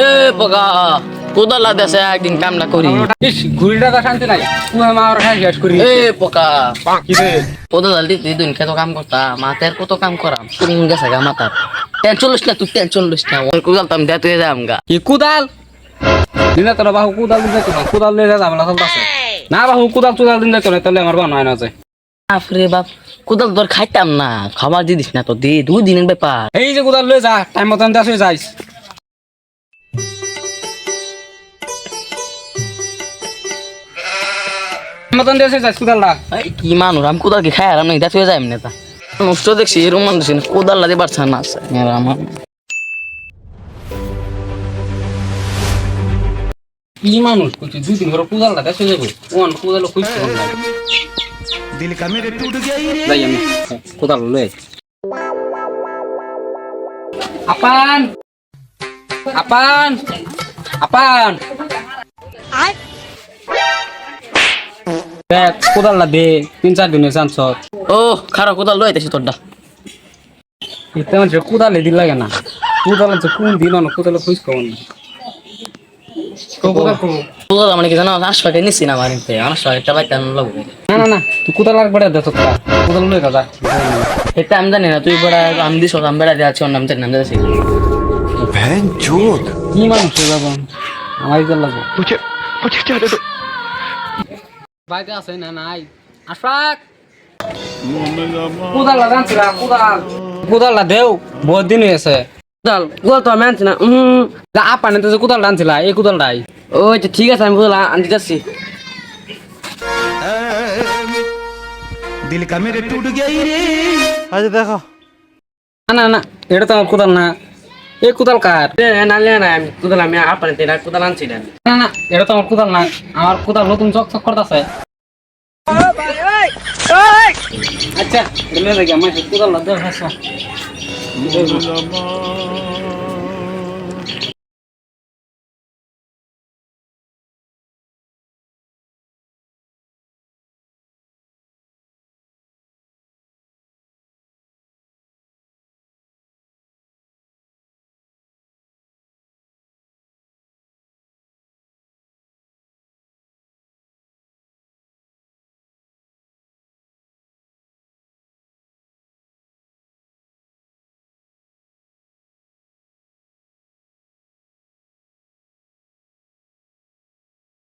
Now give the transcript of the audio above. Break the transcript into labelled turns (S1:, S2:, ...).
S1: এ পোকা কোদাল দেশে একদিন কাম না করি
S2: ঘুরিটা তো শান্তি নাই তুই আমার শেষ করি
S1: এ পোকা
S2: কিরে
S1: কোদাল দিতে দুদিন কত কাম করতা মাথার কত কাম করাম তুমি গেছে গা মাথার টেনশন লইস না তুই টেনশন লইস না ওই কোদাল তো আমি দেতে যাম গা
S2: কি কুদাল দিনা তোর বাহু কুদাল দিন যাইতো না কুদাল লয়ে যা যাবে না চলতেছে না বাহু কুদাল চুদাল দিন যাইতো না তাহলে আমার বান হয় না যায়
S1: বাপরে বাপ কোদাল তোর খাইতাম না খাবার দিস না তো দে 2 দিনের ব্যাপার
S2: এই যে কুদাল লয়ে যা টাইম মতন দেশে যাইস মতন দেশে যাইস কুদালটা
S1: এই কি মানুষ আমি কোদাল কি খাই আর আমি দেতে যাই এমনি তা নষ্ট দেখছি এরকম মানুষ কোদাল লাগে পারছে না আছে আমার
S2: কি মানুষ কইছিস 2 দিন ধরে কুদালটা দেশে যাবো ওন কুদাল কইছিস না
S3: दिल का मेरे टूट गई रे
S2: যাই আমি কুদাল লয়ে আপান আপান আপান দেখ কোদালটা দে 3-4 দিনের চান্স
S1: ও খারাপ কোদাল লইতেছি তোরটা
S2: এতে মানে কোদালে দিল লাগে না কোদাল যে কোন দিন না কোদাল কইস কোন কোদাল কো
S1: কোদাল মানে কি জানো আশপাকে নিছি না বাড়িতে আশপাকে একটা বাইতে আনলো
S2: না না না তুই কোদাল আর বড় দে তো কোদাল লয়ে যা
S1: এটা আমি জানি না তুই বড় আমি দিছ আমি বেড়া দিয়ে আছি ওর নাম জানি নাম জানি
S3: बहन चोद
S2: কি মানুষ বাবা আমার ইজাল লাগবে
S3: मुझे मुझे क्या दे दो
S2: বাইতে আছে না নাই আশফাক কোদাল লাগানছি না কোদাল দেও বহুত দিন হয়েছে
S1: কোদাল তো আমি আনছি না
S2: যা আপানে তো যে কোদাল আনছিল এই কোদালটাই
S1: ওই তো ঠিক আছে আমি কোদাল আনতে যাচ্ছি
S3: दिल का मेरे टूट गई रे आज देखो
S2: না না না এটা তো আমার কোদাল না এই কোদাল কার
S1: নালে না আমি কোদাল আমি আপনার তেনা কোদাল আনছি না
S2: না না এটা তো আমার কোদাল না আমার কোদাল নতুন চকচক করতেছে আচ্ছা বলে দেখি আমার কোদাল দেখ